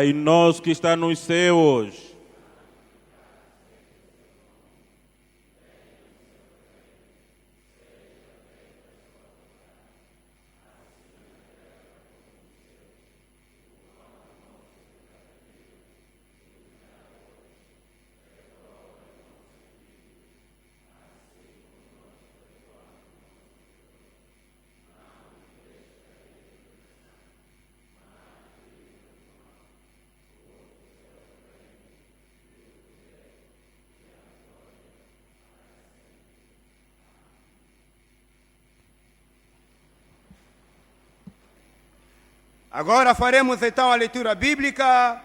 Pai nosso que está nos céus, Agora faremos então a leitura bíblica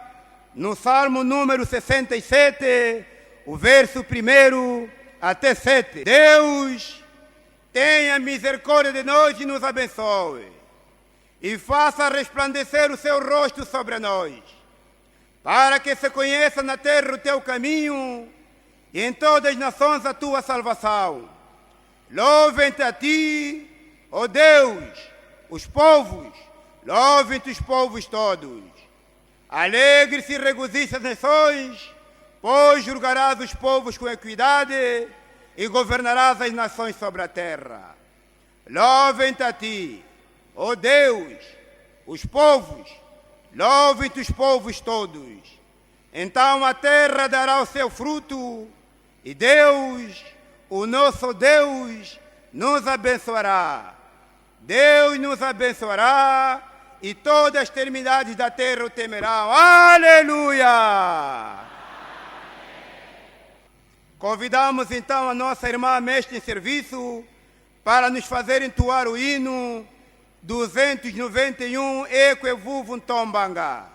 no Salmo número 67, o verso 1 até 7. Deus tenha misericórdia de nós e nos abençoe, e faça resplandecer o seu rosto sobre nós, para que se conheça na terra o teu caminho e em todas as nações a tua salvação. Louvem-te a ti, ó Deus, os povos. Louvem-te os povos todos. Alegre-se e regozije as nações, pois julgarás os povos com equidade e governarás as nações sobre a terra. Louvem-te a ti, ó Deus, os povos. Louvem-te os povos todos. Então a terra dará o seu fruto, e Deus, o nosso Deus, nos abençoará. Deus nos abençoará, e todas as extremidades da terra o temerão. Aleluia! Convidamos então a nossa irmã mestre em serviço para nos fazer entoar o hino 291, Eco Evuvum Tombanga.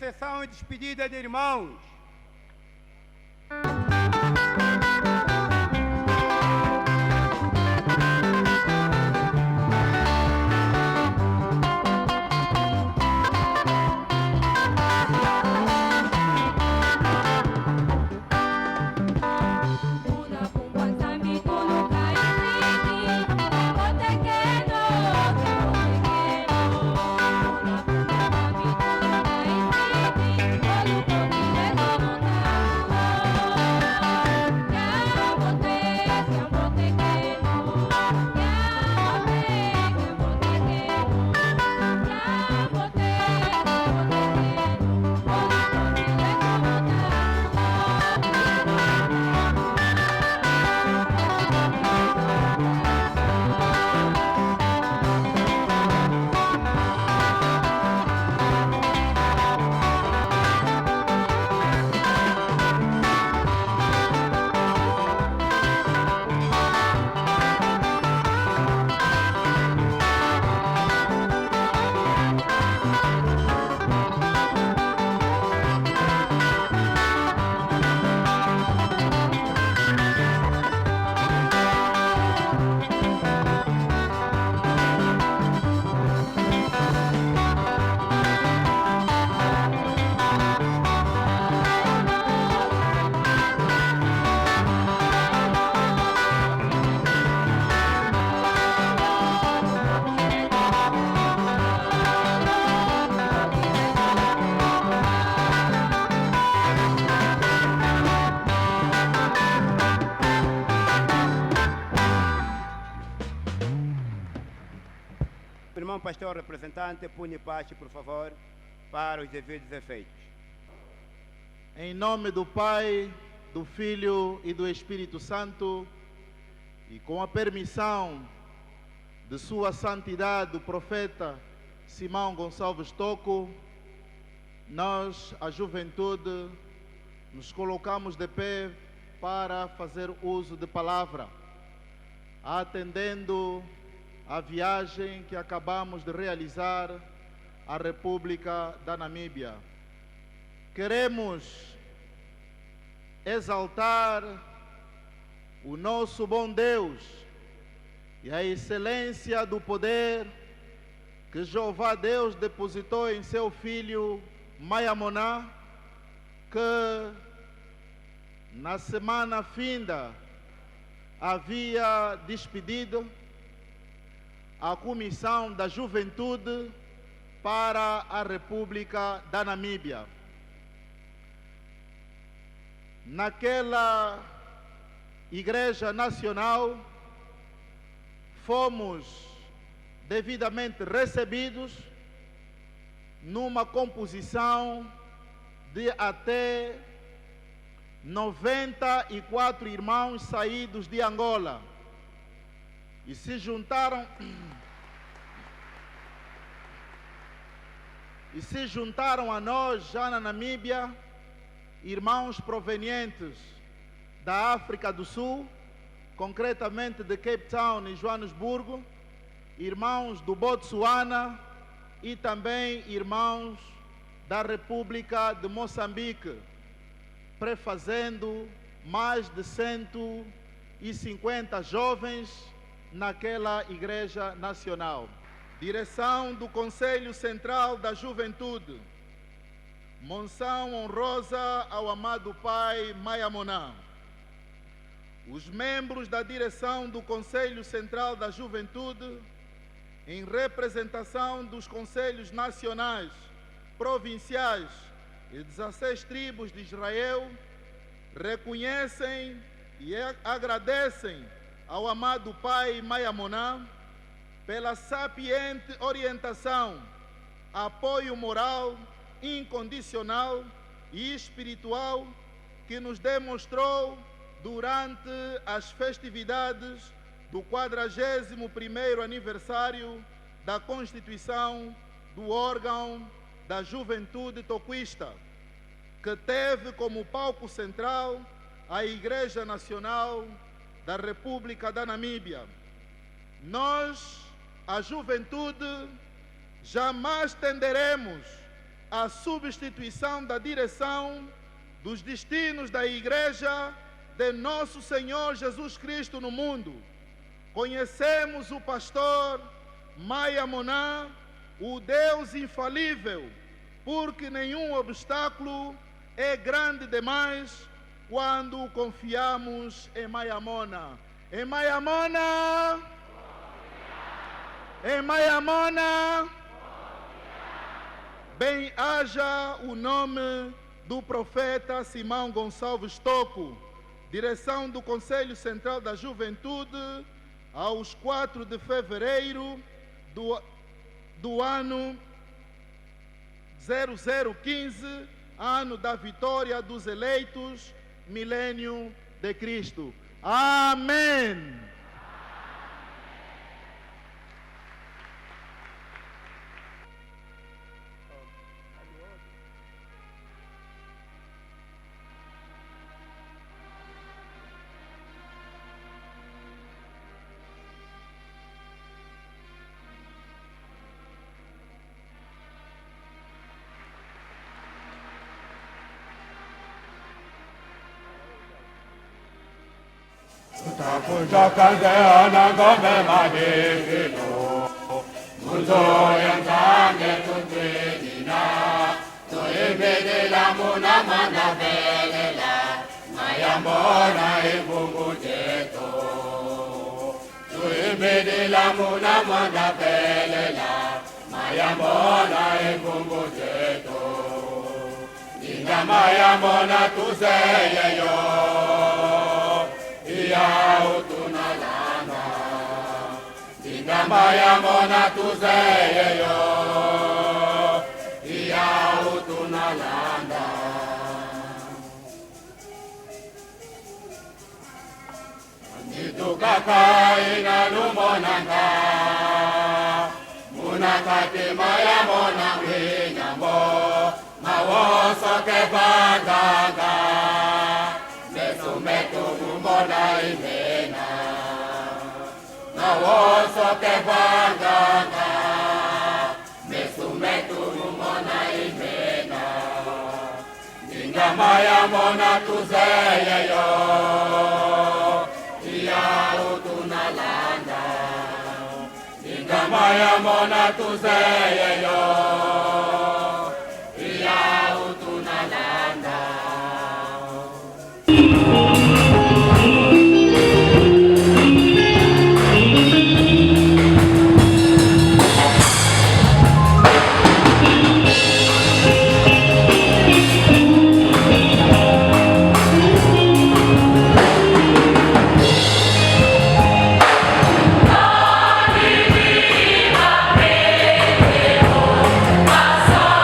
Recepção e despedida de irmãos. irmão pastor representante, punha parte, por favor, para os devidos efeitos. Em nome do Pai, do Filho e do Espírito Santo, e com a permissão de Sua Santidade, o profeta Simão Gonçalves Toco, nós, a juventude, nos colocamos de pé para fazer uso de palavra, atendendo a viagem que acabamos de realizar à República da Namíbia. Queremos exaltar o nosso bom Deus e a excelência do poder que Jeová Deus depositou em seu filho Mayamoná, que na semana finda havia despedido a Comissão da Juventude para a República da Namíbia. Naquela Igreja Nacional, fomos devidamente recebidos numa composição de até 94 irmãos saídos de Angola, e se juntaram a nós já na Namíbia irmãos provenientes da África do Sul, concretamente de Cape Town e Joanesburgo, irmãos do Botsuana e também irmãos da República de Moçambique, prefazendo mais de 150 jovens naquela Igreja Nacional. Direção do Conselho Central da Juventude, menção honrosa ao amado pai Mayamoná. Os membros da direção do Conselho Central da Juventude, em representação dos Conselhos Nacionais, Provinciais e 16 tribos de Israel, reconhecem e agradecem ao amado pai Mayamoná pela sapiente orientação, apoio moral, incondicional e espiritual que nos demonstrou durante as festividades do 41º aniversário da Constituição do órgão da Juventude Toquista, que teve como palco central a Igreja Nacional da República da Namíbia. Nós, a juventude, jamais tenderemos à substituição da direção dos destinos da Igreja de Nosso Senhor Jesus Cristo no mundo. Conhecemos o pastor Mayamoná, o Deus infalível, porque nenhum obstáculo é grande demais quando confiamos em Mayamoná. Em Mayamoná! Em Mayamoná! Bem haja o nome do profeta Simão Gonçalves Toco, direção do Conselho Central da Juventude, aos 4 de fevereiro do ano 0015, ano da vitória dos eleitos, milênio de Cristo. Amém! Takuja kandeana gombe madikino Muzo yantange tutredina Toibede la muna manda belela Mayambona ifunguteto Toibede la muna manda belela Mayambona ifunguteto Ninga mayambona tuzeyeyo Ya utunalanga, dinga Ningamaya mona tuzeyeyo iya utunalanda nitukaka ina lumonanga munakati maya mona winyambo mawoso kevagaga mesumetu mumona imena mawoso kevagaga mesumetu mumona imena ningamaya mona tuzeyeyo iya utunalanda ningamaya mona tuzeyeyo iya utunalanda Passou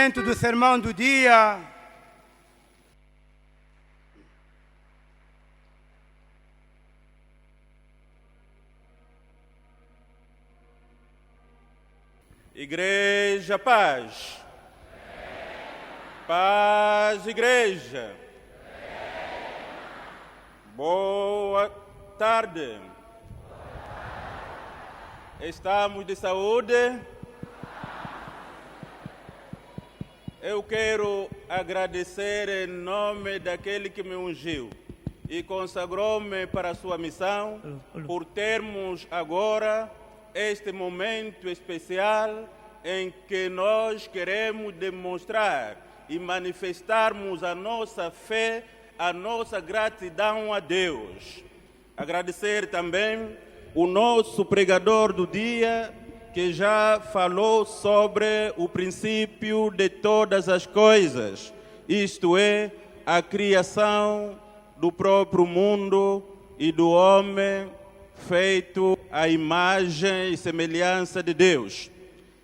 momento do sermão do dia. Igreja, paz. Paz, igreja. Boa tarde. Estamos de saúde? Eu quero agradecer em nome daquele que me ungiu e consagrou-me para a sua missão, por termos agora este momento especial em que nós queremos demonstrar e manifestarmos a nossa fé, a nossa gratidão a Deus. Agradecer também o nosso pregador do dia, que já falou sobre o princípio de todas as coisas, isto é, a criação do próprio mundo e do homem feito à imagem e semelhança de Deus.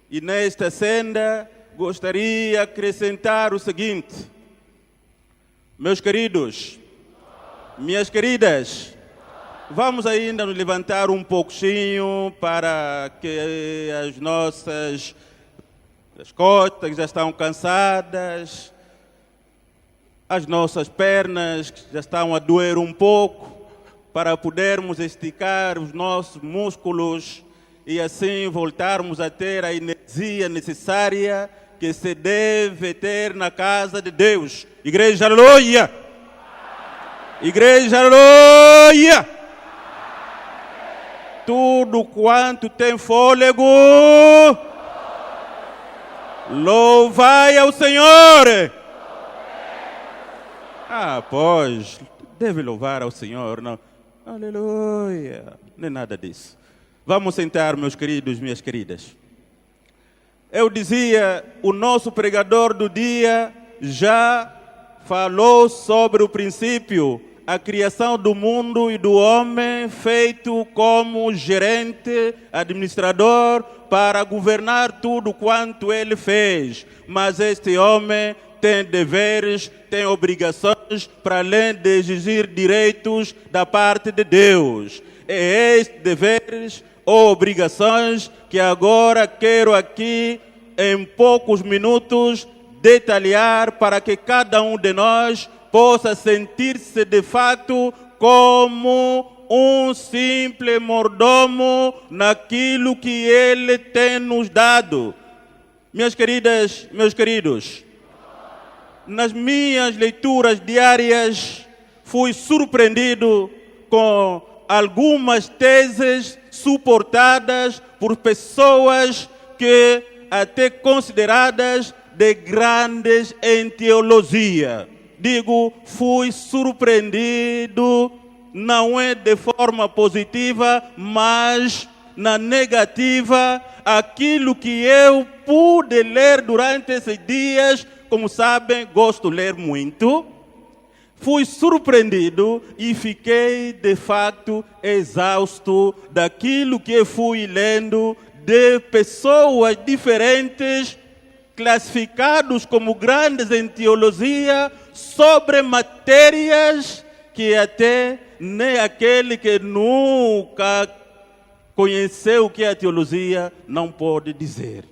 E nesta senda gostaria de acrescentar o seguinte: meus queridos, minhas queridas, vamos ainda nos levantar um pouquinho para que as nossas costas já estão cansadas, as nossas pernas já estão a doer um pouco, para podermos esticar os nossos músculos e assim voltarmos a ter a energia necessária que se deve ter na casa de Deus. Igreja, aleluia! Igreja, aleluia! Tudo quanto tem fôlego, louvai ao Senhor! Pois, deve louvar ao Senhor, não? Aleluia! Nem nada disso. Vamos sentar, meus queridos, minhas queridas. Eu dizia, o nosso pregador do dia já falou sobre o princípio, a criação do mundo e do homem feito como gerente, administrador, para governar tudo quanto ele fez. Mas este homem tem deveres, tem obrigações, para além de exigir direitos da parte de Deus. É estes deveres ou obrigações que agora quero aqui, em poucos minutos, detalhar para que cada um de nós possa sentir-se de fato como um simples mordomo naquilo que Ele tem nos dado. Minhas queridas, meus queridos, nas minhas leituras diárias fui surpreendido com algumas teses suportadas por pessoas que até consideradas de grandes em teologia. Digo, fui surpreendido, não é de forma positiva, mas na negativa, aquilo que eu pude ler durante esses dias. Como sabem, gosto de ler muito. Fui surpreendido e fiquei, de fato, exausto daquilo que fui lendo de pessoas diferentes, classificados como grandes em teologia, sobre matérias que até nem aquele que nunca conheceu o que é a teologia não pode dizer.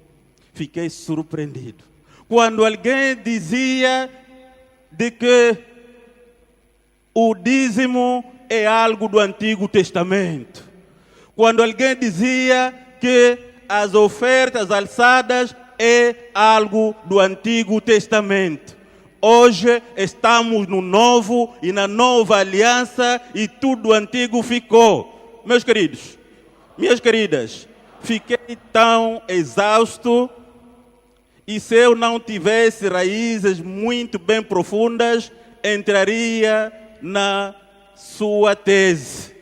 Fiquei surpreendido. Quando alguém dizia de que o dízimo é algo do Antigo Testamento. Quando alguém dizia que as ofertas alçadas é algo do Antigo Testamento. Hoje estamos no novo e na nova aliança e tudo antigo ficou. Meus queridos, minhas queridas, fiquei tão exausto. E se eu não tivesse raízes muito bem profundas, entraria na sua tese.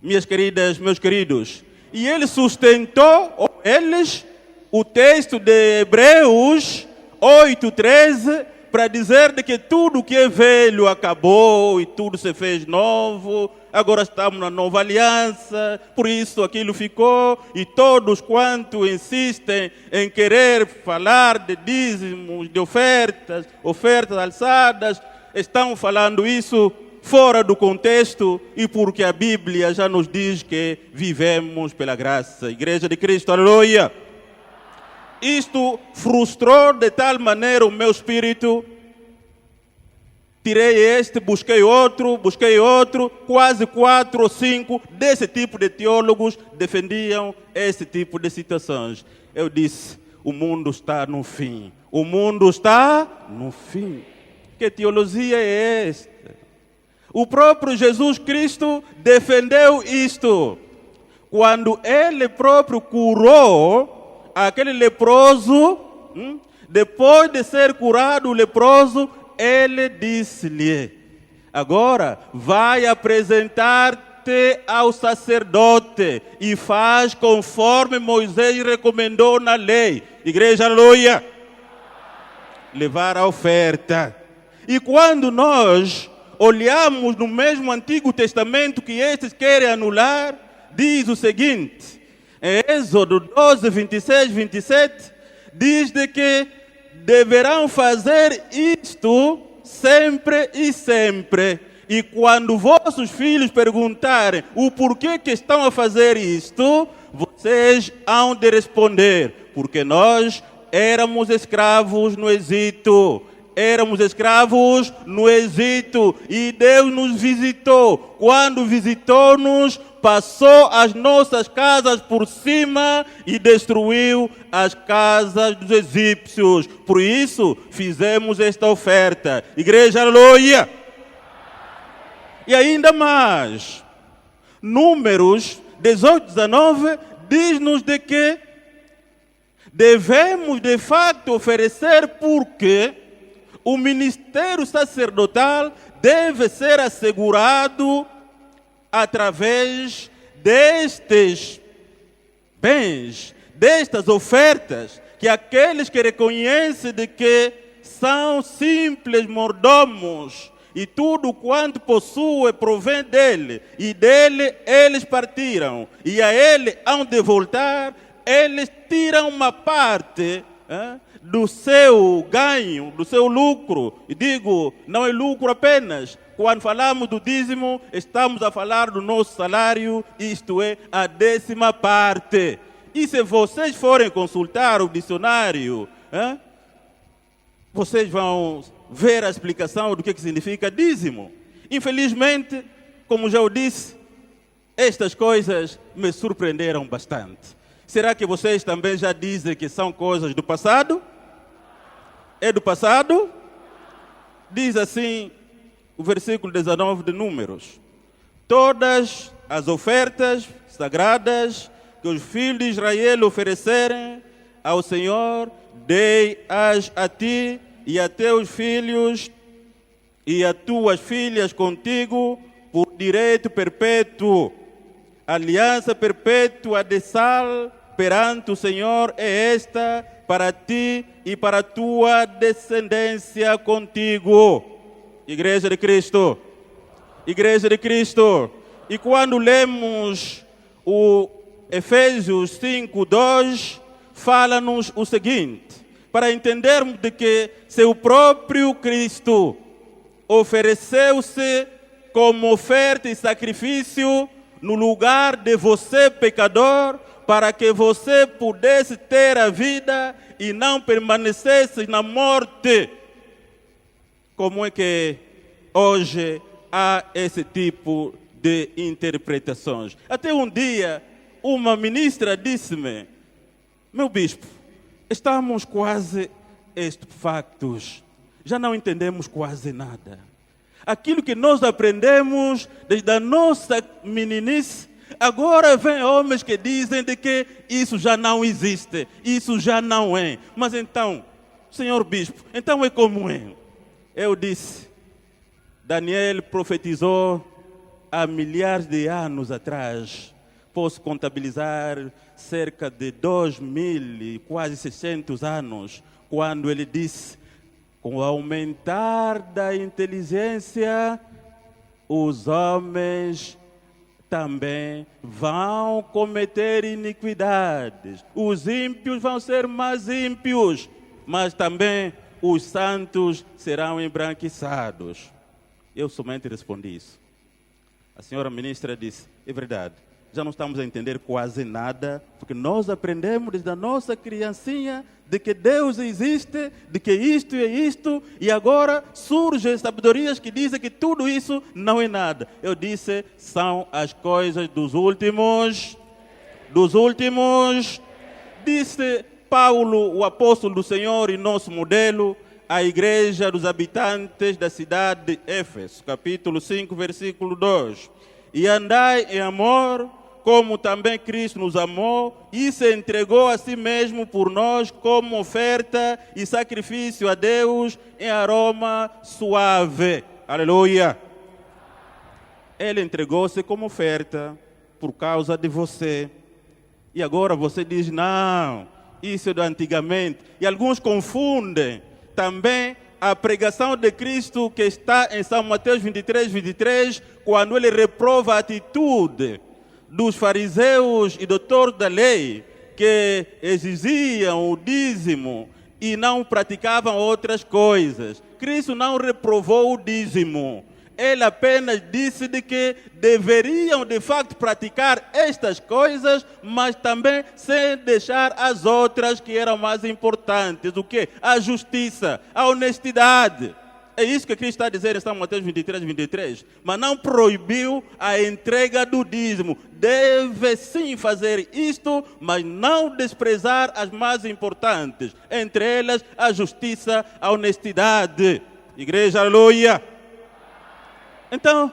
Minhas queridas, meus queridos. E ele sustentou, ou eles, o texto de Hebreus 8:13, para dizer de que tudo que é velho acabou e tudo se fez novo. agora estamos na nova aliança, por isso aquilo ficou, e todos quanto insistem em querer falar de dízimos, de ofertas alçadas, estão falando isso fora do contexto e porque a Bíblia já nos diz que vivemos pela graça. Igreja de Cristo, aleluia! Isto frustrou de tal maneira o meu espírito. Tirei este, busquei outro, quase 4 ou 5 desse tipo de teólogos defendiam esse tipo de situações. Eu disse, o mundo está no fim. O mundo está no fim. Que teologia é esta? O próprio Jesus Cristo defendeu isto. Quando ele próprio curou aquele leproso, depois de ser curado o leproso, ele disse-lhe, agora vai apresentar-te ao sacerdote e faz conforme Moisés recomendou na lei. Igreja, aleluia! Levar a oferta. E quando nós olhamos no mesmo Antigo Testamento que estes querem anular, diz o seguinte, em Êxodo 12, 26, 27, diz de que deverão fazer isto sempre e sempre. E quando vossos filhos perguntarem o porquê que estão a fazer isto, vocês hão de responder, porque nós éramos escravos no Egito. Éramos escravos no Egito e Deus nos visitou. Quando visitou-nos, passou as nossas casas por cima e destruiu as casas dos egípcios. Por isso, fizemos esta oferta. Igreja, aleluia! E ainda mais, Números 18, 19, diz-nos de que devemos de facto oferecer porque o ministério sacerdotal deve ser assegurado através destes bens, destas ofertas, que aqueles que reconhecem de que são simples mordomos e tudo quanto possui provém dele, e dele eles partiram, e a ele hão de voltar, eles tiram uma parte do seu ganho, do seu lucro. E digo, não é lucro apenas. Quando falamos do dízimo, estamos a falar do nosso salário, isto é, a 10ª parte. E se vocês forem consultar o dicionário, vocês vão ver a explicação do que significa dízimo. Infelizmente, como já eu disse, estas coisas me surpreenderam bastante. Será que vocês também já dizem que são coisas do passado? É do passado? Diz assim o versículo 19 de Números. Todas as ofertas sagradas que os filhos de Israel oferecerem ao Senhor, dei-as a ti e a teus filhos e a tuas filhas contigo por direito perpétuo. Aliança perpétua de sal perante o Senhor é esta para ti e para a tua descendência contigo. Igreja de Cristo. Igreja de Cristo. E quando lemos o Efésios 5:2, fala-nos o seguinte, para entendermos de que seu próprio Cristo ofereceu-se como oferta e sacrifício no lugar de você, pecador, para que você pudesse ter a vida e não permanecesse na morte. Como é que hoje há esse tipo de interpretações? Até um dia, uma ministra disse-me, meu bispo, estamos quase estupefactos, já não entendemos quase nada. Aquilo que nós aprendemos desde a nossa meninice, agora vem homens que dizem de que isso já não existe, isso já não é. Mas então, senhor bispo, então é como é? Eu disse, Daniel profetizou há milhares de anos atrás. Posso contabilizar cerca de 2.000 e quase 600 anos, quando ele disse, com o aumentar da inteligência, os homens também vão cometer iniquidades. Os ímpios vão ser mais ímpios, mas também os santos serão embranquiçados. Eu somente respondi isso. A senhora ministra disse, é verdade, já não estamos a entender quase nada, porque nós aprendemos desde a nossa criancinha de que Deus existe, de que isto é isto, e agora surgem sabedorias que dizem que tudo isso não é nada. Eu disse, são as coisas dos últimos. Disse Paulo, o apóstolo do Senhor e nosso modelo, à igreja dos habitantes da cidade de Éfeso, capítulo 5, versículo 2. E andai em amor, como também Cristo nos amou e se entregou a si mesmo por nós como oferta e sacrifício a Deus em aroma suave. Aleluia! Ele entregou-se como oferta por causa de você. E agora você diz, não, isso é do antigamente. E alguns confundem também a pregação de Cristo que está em São Mateus 23, quando ele reprova a atitude dos fariseus e doutores da lei que exigiam o dízimo e não praticavam outras coisas. Cristo não reprovou o dízimo. Ele apenas disse de que deveriam de facto praticar estas coisas, mas também sem deixar as outras que eram mais importantes. O quê? A justiça, a honestidade. É isso que Cristo está a dizer em São Mateus 23. Mas não proibiu a entrega do dízimo. Deve sim fazer isto, mas não desprezar as mais importantes. Entre elas, a justiça, a honestidade. Igreja, aleluia! Então,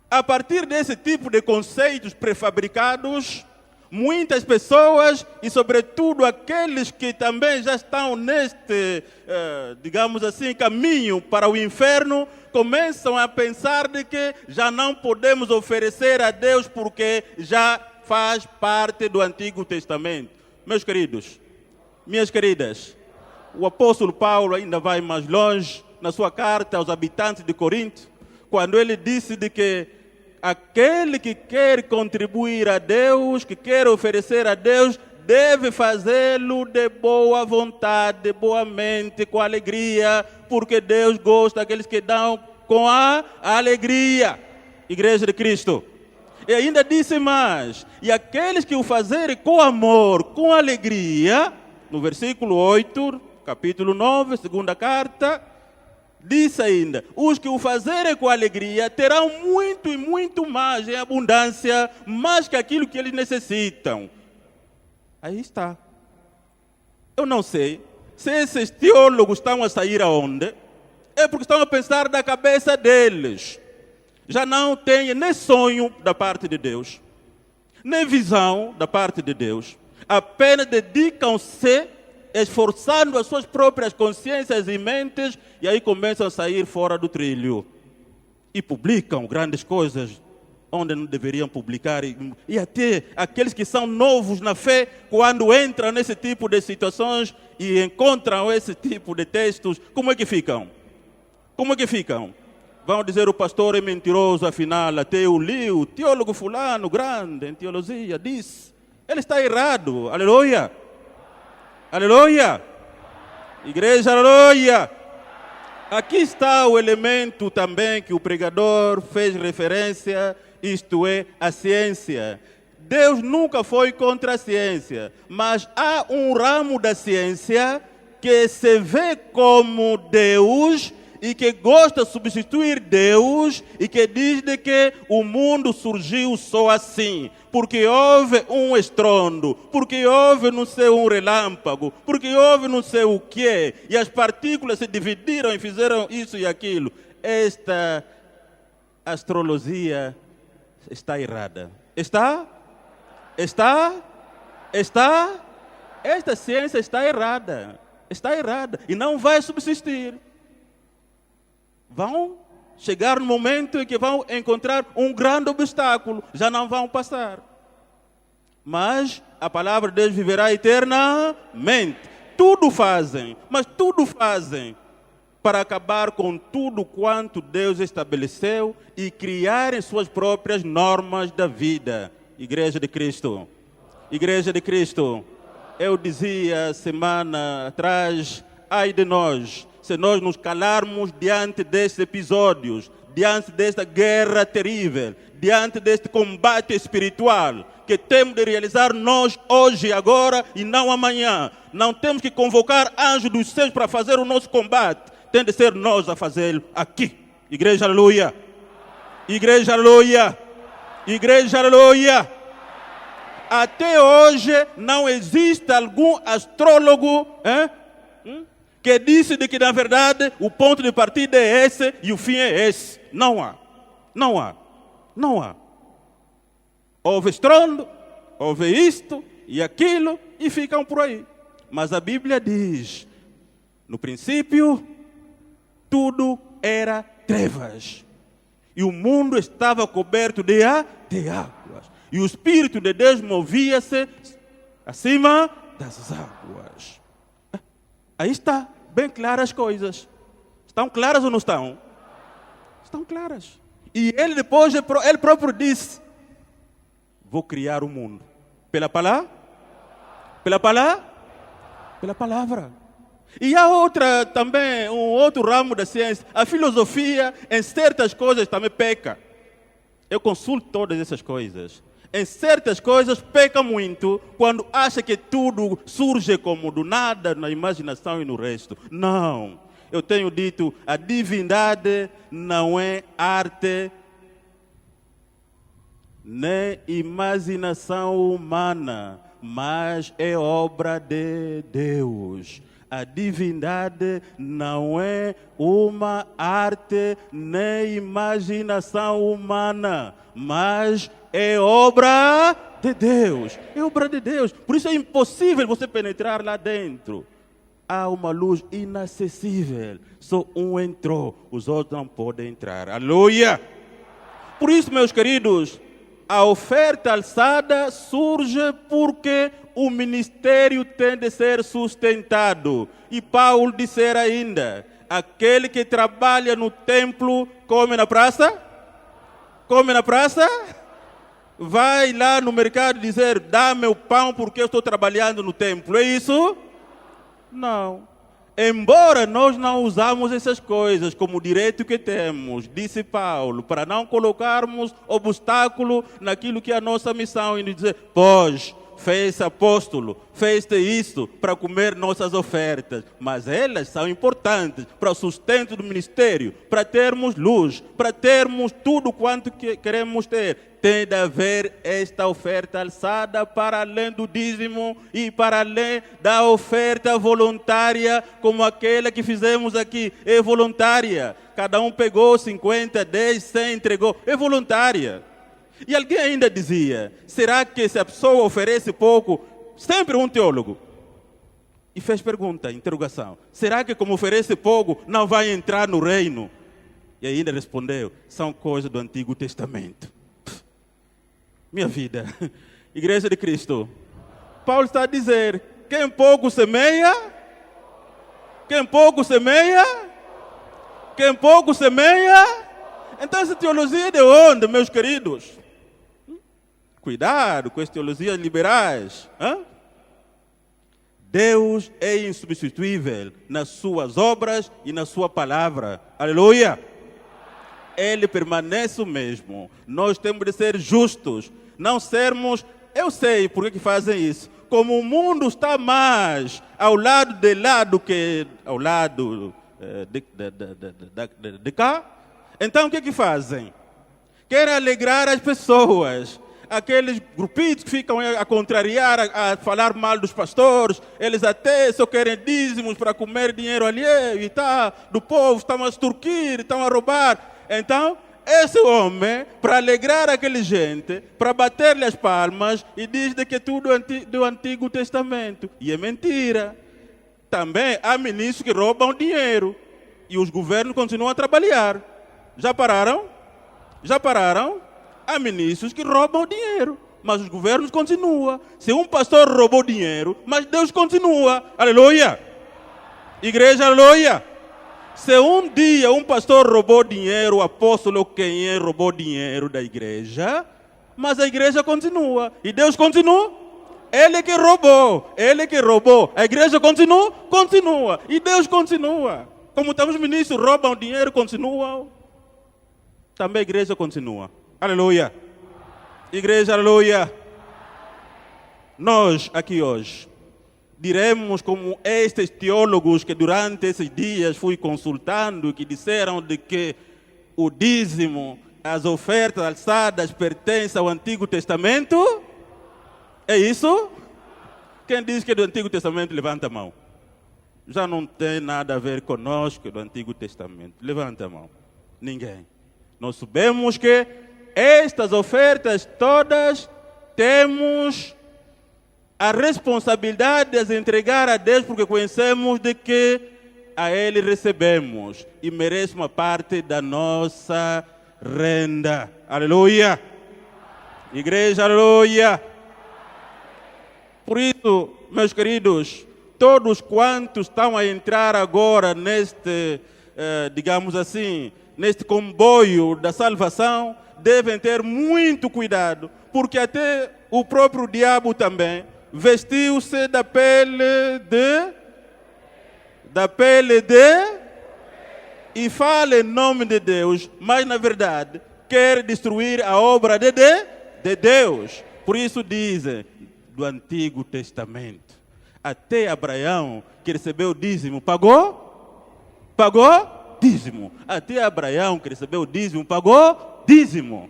a partir desse tipo de conceitos prefabricados, muitas pessoas, e sobretudo aqueles que também já estão neste, digamos assim, caminho para o inferno, começam a pensar de que já não podemos oferecer a Deus porque já faz parte do Antigo Testamento. Meus queridos, minhas queridas, o apóstolo Paulo ainda vai mais longe na sua carta aos habitantes de Corinto, quando ele disse de que aquele que quer contribuir a Deus, que quer oferecer a Deus, deve fazê-lo de boa vontade, de boa mente, com alegria, porque Deus gosta daqueles que dão com a alegria. Igreja de Cristo. E ainda disse mais, e aqueles que o fazerem com amor, com alegria, no versículo 8, capítulo 9, segunda carta, diz ainda, os que o fazerem com alegria terão muito e muito mais em abundância, mais que aquilo que eles necessitam. Aí está. Eu não sei se esses teólogos estão a sair aonde, é porque estão a pensar da cabeça deles. Já não têm nem sonho da parte de Deus, nem visão da parte de Deus. Apenas dedicam-se esforçando as suas próprias consciências e mentes, e aí começam a sair fora do trilho. E publicam grandes coisas onde não deveriam publicar. E até aqueles que são novos na fé, quando entram nesse tipo de situações e encontram esse tipo de textos, como é que ficam? Como é que ficam? Vão dizer, o pastor é mentiroso, afinal, até eu li o teólogo fulano, grande em teologia, diz. Ele está errado, aleluia. Aleluia! Igreja, aleluia! Aqui está o elemento também que o pregador fez referência, isto é, a ciência. Deus nunca foi contra a ciência, mas há um ramo da ciência que se vê como Deus e que gosta de substituir Deus e que diz de que o mundo surgiu só assim, porque houve um estrondo, porque houve não sei um relâmpago, porque houve não sei o quê, e as partículas se dividiram e fizeram isso e aquilo. Esta astrologia está errada. Está? Esta ciência está errada. Está errada e não vai subsistir. Vão chegar no momento em que vão encontrar um grande obstáculo, já não vão passar. Mas a palavra de Deus viverá eternamente. Tudo fazem, mas tudo fazem para acabar com tudo quanto Deus estabeleceu e criarem suas próprias normas da vida. Igreja de Cristo. Igreja de Cristo. Eu dizia semana atrás, ai de nós, se nós nos calarmos diante destes episódios, diante desta guerra terrível, diante deste combate espiritual que temos de realizar nós hoje, agora e não amanhã. Não temos que convocar anjos dos céus para fazer o nosso combate. Tem de ser nós a fazê-lo aqui. Igreja, aleluia. Igreja, aleluia. Igreja, aleluia. Até hoje não existe algum astrólogo que disse de que, na verdade, o ponto de partida é esse e o fim é esse. Não há. Não há. Não há. Houve estrondo, houve isto e aquilo e ficam por aí. Mas a Bíblia diz, no princípio, tudo era trevas. E o mundo estava coberto de águas. E o Espírito de Deus movia-se acima das águas. Aí está, bem claras as coisas. Estão claras ou não estão? Estão claras. E ele depois, ele próprio disse, vou criar o mundo. Pela palavra? Pela palavra? Pela palavra. E há outra também, um outro ramo da ciência. A filosofia, em certas coisas, também peca. Eu consulto todas essas coisas. Em certas coisas, peca muito quando acha que tudo surge como do nada, na imaginação e no resto. Não. Eu tenho dito, a divindade não é arte nem imaginação humana, mas é obra de Deus. A divindade não é uma arte nem imaginação humana, mas é obra de Deus. É obra de Deus. Por isso é impossível você penetrar lá dentro. Há uma luz inacessível. Só um entrou, os outros não podem entrar. Aleluia! Por isso, meus queridos, a oferta alçada surge porque o ministério tem de ser sustentado. E Paulo disser ainda, aquele que trabalha no templo, come na praça? Come na praça? Vai lá no mercado dizer, dá meu pão porque eu estou trabalhando no templo. É isso? Não. Embora nós não usamos essas coisas como direito que temos, disse Paulo, para não colocarmos obstáculo naquilo que é a nossa missão e dizer, pois, fez apóstolo, fez isso para comer nossas ofertas. Mas elas são importantes para o sustento do ministério, para termos luz, para termos tudo quanto queremos ter. Tem de haver esta oferta alçada para além do dízimo e para além da oferta voluntária, como aquela que fizemos aqui. É voluntária. Cada um pegou 50, 10, 100, entregou. É voluntária. E alguém ainda dizia, será que se a pessoa oferece pouco, sempre um teólogo, e fez pergunta, interrogação, será que como oferece pouco, não vai entrar no reino? E ainda respondeu, são coisas do Antigo Testamento. Minha vida, Igreja de Cristo, Paulo está a dizer, quem pouco semeia, quem pouco semeia, quem pouco semeia. Então essa teologia é de onde, meus queridos? Cuidado com as teologias liberais. Deus é insubstituível nas suas obras e na sua palavra. Aleluia! Ele permanece o mesmo. Nós temos de ser justos. Não sermos... Eu sei por que fazem isso. Como o mundo está mais ao lado de lá do que ao lado de cá, então o que fazem? Querem alegrar as pessoas. Aqueles grupitos que ficam a contrariar, a falar mal dos pastores, eles até só querem dízimos para comer dinheiro alheio e tal, do povo, estão a extorquir, estão a roubar. Então, esse homem, para alegrar aquela gente, para bater-lhe as palmas, e diz de que tudo do Antigo Testamento. E é mentira. Também há ministros que roubam dinheiro e os governos continuam a trabalhar. Já pararam? Já pararam? Há ministros que roubam dinheiro, mas os governos continuam. Se um pastor roubou dinheiro, mas Deus continua. Aleluia! Igreja, aleluia! Se um dia um pastor roubou dinheiro, o apóstolo quem roubou dinheiro da igreja, mas a igreja continua. E Deus continua. Ele que roubou. A igreja continua. E Deus continua. Como estamos ministros, roubam dinheiro, continuam. Também a igreja continua. Aleluia. Igreja, aleluia. Nós aqui hoje diremos como estes teólogos que durante esses dias fui consultando, que disseram de que o dízimo, as ofertas alçadas pertencem ao Antigo Testamento. É isso? Quem diz que é do Antigo Testamento, levanta a mão. Já não tem nada a ver conosco do Antigo Testamento. Levanta a mão. Ninguém. Nós sabemos que estas ofertas todas temos a responsabilidade de as entregar a Deus, porque conhecemos de que a Ele recebemos e merece uma parte da nossa renda. Aleluia! Igreja, aleluia! Por isso, meus queridos, todos quantos estão a entrar agora neste, digamos assim, neste comboio da salvação, devem ter muito cuidado, porque até o próprio diabo também vestiu-se da pele e fala em nome de Deus, mas na verdade quer destruir a obra de Deus. Por isso dizem do Antigo Testamento, até Abraão, que recebeu o dízimo, pagou dízimo. Até Abraão, que recebeu o dízimo, pagou dízimo.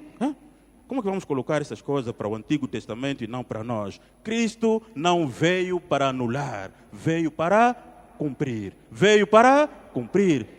Como que vamos colocar essas coisas para o Antigo Testamento e não para nós? Cristo não veio para anular, veio para cumprir.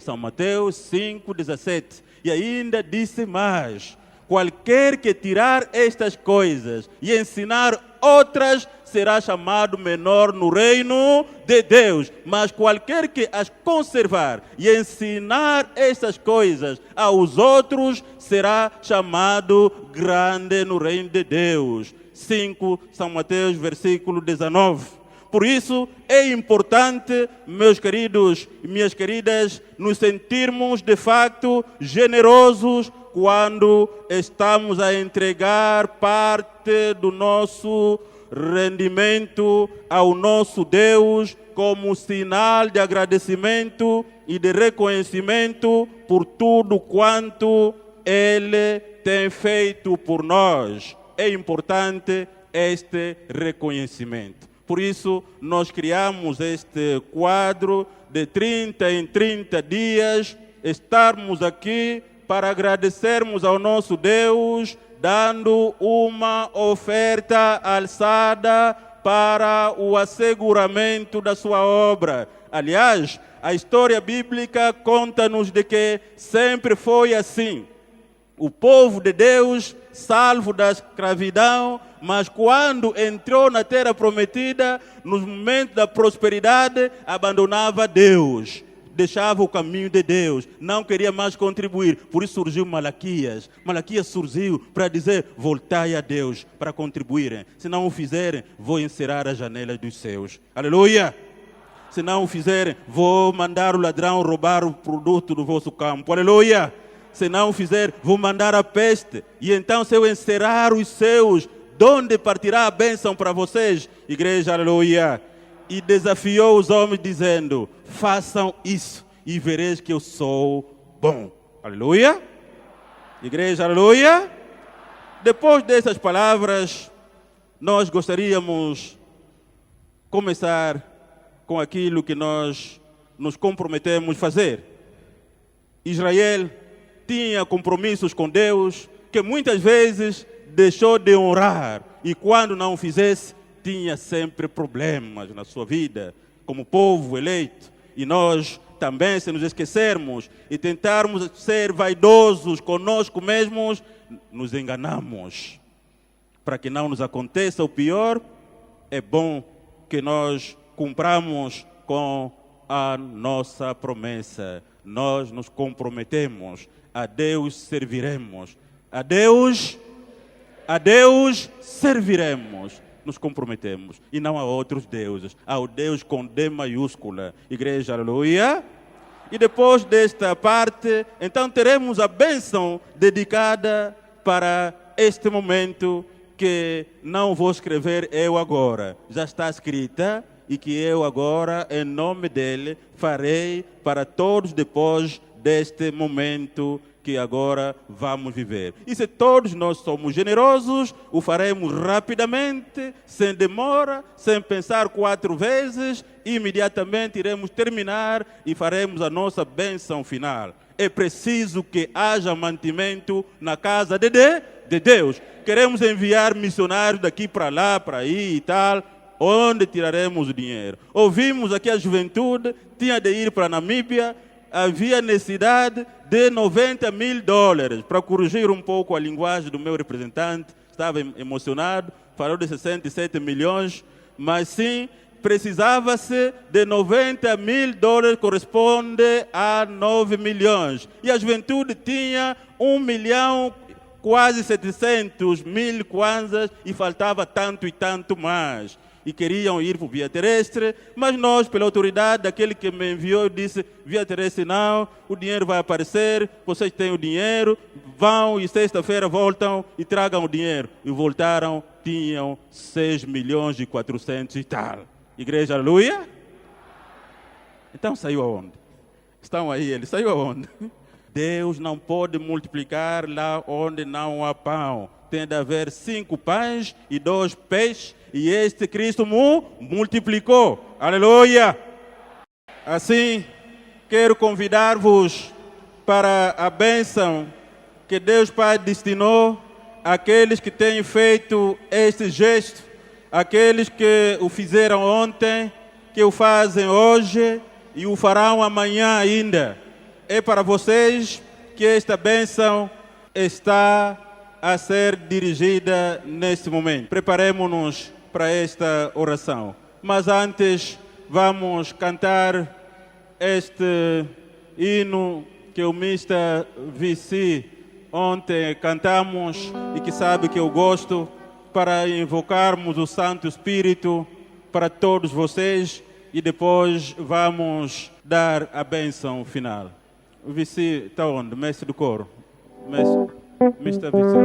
São Mateus 5,17. E ainda disse mais: qualquer que tirar estas coisas e ensinar outras, será chamado menor no reino de Deus. Mas qualquer que as conservar e ensinar estas coisas aos outros, será chamado grande no reino de Deus. 5 São Mateus, versículo 19. Por isso é importante, meus queridos e minhas queridas, nos sentirmos de facto generosos quando estamos a entregar parte do nosso rendimento ao nosso Deus como sinal de agradecimento e de reconhecimento por tudo quanto Ele tem feito por nós. É importante este reconhecimento. Por isso, nós criamos este quadro de 30 em 30 dias, estarmos aqui para agradecermos ao nosso Deus, dando uma oferta alçada para o asseguramento da sua obra. Aliás, a história bíblica conta-nos de que sempre foi assim. O povo de Deus, salvo da escravidão, mas quando entrou na terra prometida, nos momentos da prosperidade, abandonava Deus. Deixava o caminho de Deus, não queria mais contribuir. Por isso surgiu Malaquias. Malaquias surgiu para dizer: voltai a Deus para contribuírem. Se não o fizerem, vou encerrar as janelas dos céus. Aleluia! Se não o fizerem, vou mandar o ladrão roubar o produto do vosso campo. Aleluia! Se não o fizer, vou mandar a peste. E então, se eu encerrar os céus, de onde partirá a bênção para vocês? Igreja, aleluia! E desafiou os homens dizendo: façam isso e vereis que eu sou bom. Aleluia! Igreja, aleluia! Depois dessas palavras, nós gostaríamos começar com aquilo que nós nos comprometemos a fazer. Israel tinha compromissos com Deus que muitas vezes deixou de honrar, e quando não fizesse, tinha sempre problemas na sua vida, como povo eleito. E nós também, se nos esquecermos e tentarmos ser vaidosos conosco mesmos, nos enganamos. Para que não nos aconteça o pior, é bom que nós cumpramos com a nossa promessa. Nós nos comprometemos, a Deus serviremos, a Deus serviremos. Nos comprometemos, e não a outros deuses, ao Deus com D maiúscula. Igreja, aleluia. E depois desta parte, então teremos a bênção dedicada para este momento que não vou escrever eu agora. Já está escrita e que eu agora, em nome dele, farei para todos depois deste momento que agora vamos viver. E se todos nós somos generosos, o faremos rapidamente, sem demora, sem pensar 4 vezes, imediatamente iremos terminar e faremos a nossa bênção final. É preciso que haja mantimento na casa de Deus. Queremos enviar missionários daqui para lá, para aí e tal. Onde tiraremos o dinheiro? Ouvimos aqui a juventude, tinha de ir para a Namíbia, havia necessidade de $90.000. Para corrigir um pouco a linguagem do meu representante, estava emocionado, falou de 67 milhões, mas sim, precisava-se de $90.000, corresponde a 9 milhões. E a juventude tinha 1 milhão, quase 700 mil kwanzas, e faltava tanto e tanto mais. E queriam ir por via terrestre, mas nós, pela autoridade daquele que me enviou, disse, via terrestre não, o dinheiro vai aparecer, vocês têm o dinheiro, vão e sexta-feira voltam e tragam o dinheiro. E voltaram, tinham 6.400.000 e tal. Igreja, aleluia? Então saiu aonde? Estão aí, ele saiu aonde? Deus não pode multiplicar lá onde não há pão. Tem de haver 5 pães e 2 peixes, e este Cristo multiplicou. Aleluia! Assim, quero convidar-vos para a bênção que Deus Pai destinou àqueles que têm feito este gesto, àqueles que o fizeram ontem, que o fazem hoje e o farão amanhã ainda. É para vocês que esta bênção está a ser dirigida neste momento. Preparemos-nos para esta oração. Mas antes, vamos cantar este hino que o Mr. VC ontem cantamos e que sabe que eu gosto, para invocarmos o Santo Espírito para todos vocês e depois vamos dar a bênção final. O VC está onde? Mestre do coro. Mr. VC.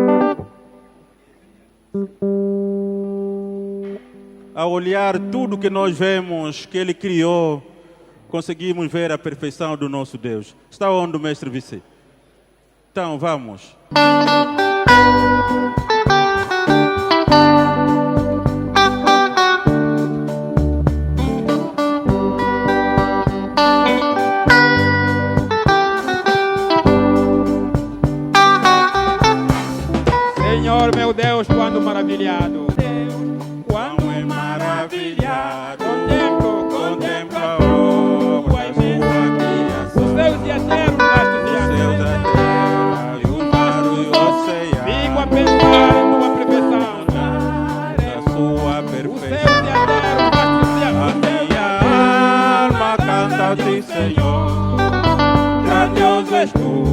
Ao olhar tudo que nós vemos que Ele criou, conseguimos ver a perfeição do nosso Deus. Está onde o Mestre VC? Então, vamos. Senhor meu Deus, quando maravilhado. Quão é maravilhado, Contemplo contempla a obra da sua criação. os céus e a terra, vastos e Os céus, a terra, e o mar e o oceano. Fico a pensar em tua perfeição. Da sua Os céus perfeição. e a terra, vastos e A minha alma canta a ti, Senhor. Grandioso és tu,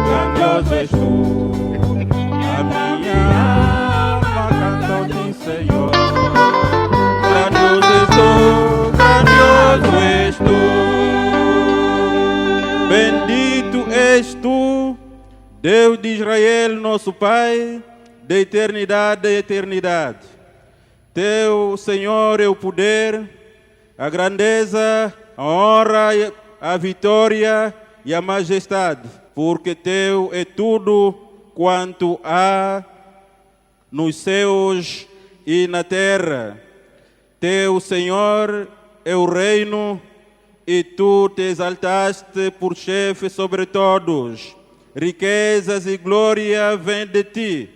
grandioso és tu. A minha alma canta a ti, Senhor. Grandioso és tu, grandioso és tu. Bendito és tu, Deus de Israel, nosso Pai, de eternidade a eternidade. Teu, Senhor, é o poder, a grandeza, a honra, a vitória e a majestade, porque teu é tudo quanto há nos céus e na terra. Teu, Senhor, é o reino, e tu te exaltaste por chefe sobre todos. Riquezas e glória vêm de ti.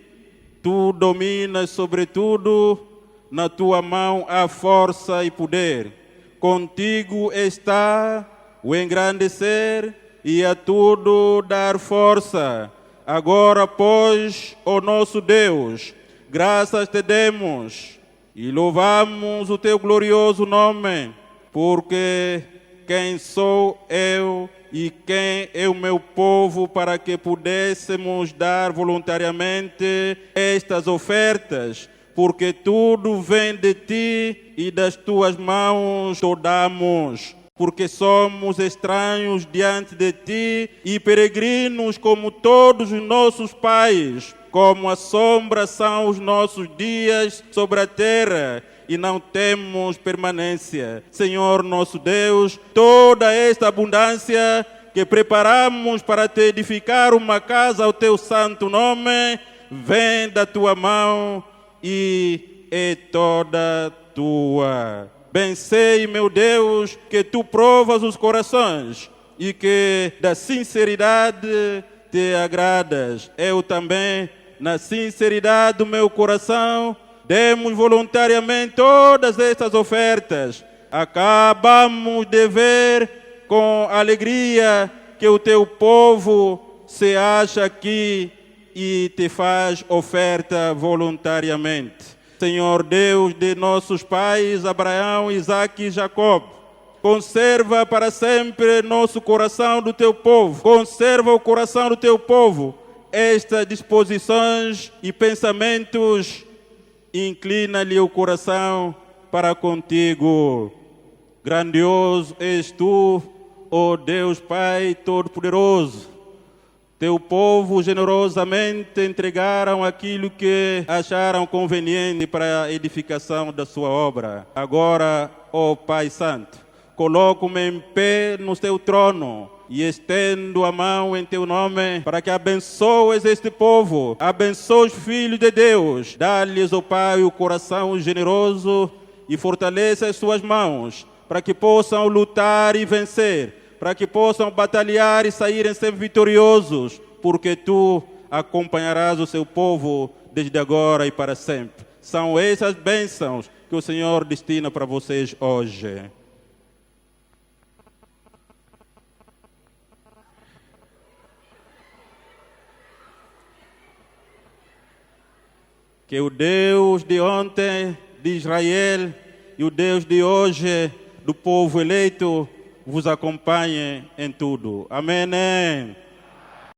Tu dominas sobre tudo, na tua mão há força e poder. Contigo está o engrandecer e a tudo dar força. Agora, pois, ó nosso Deus, graças te demos e louvamos o teu glorioso nome, porque quem sou eu e quem é o meu povo para que pudéssemos dar voluntariamente estas ofertas, porque tudo vem de ti e das tuas mãos o damos. porque somos estranhos diante de ti e peregrinos como todos os nossos pais. Como a sombra são os nossos dias sobre a terra e não temos permanência. Senhor nosso Deus, toda esta abundância que preparamos para te edificar uma casa ao teu santo nome, vem da tua mão e é toda tua. Bem sei, meu Deus, que tu provas os corações e que da sinceridade te agradas. Eu também, na sinceridade do meu coração, demos voluntariamente todas estas ofertas. Acabamos de ver com alegria que o teu povo se acha aqui e te faz oferta voluntariamente. Senhor Deus de nossos pais, Abraão, Isaque e Jacó, conserva para sempre nosso coração do teu povo. Conserva o coração do teu povo. Estas disposições e pensamentos, inclina-lhe o coração para contigo. Grandioso és tu, ó Deus Pai Todo-Poderoso. Teu povo generosamente entregaram aquilo que acharam conveniente para a edificação da sua obra. Agora, ó Pai Santo, coloco-me em pé no teu trono e estendo a mão em teu nome para que abençoes este povo, abençoe os filhos de Deus, dá-lhes, ó Pai, o coração generoso e fortaleça as suas mãos para que possam lutar e vencer, para que possam batalhar e saírem sempre vitoriosos, porque tu acompanharás o seu povo desde agora e para sempre. São essas bênçãos que o Senhor destina para vocês hoje. Que o Deus de ontem, de Israel, e o Deus de hoje, do povo eleito, vos acompanhe em tudo. Amém.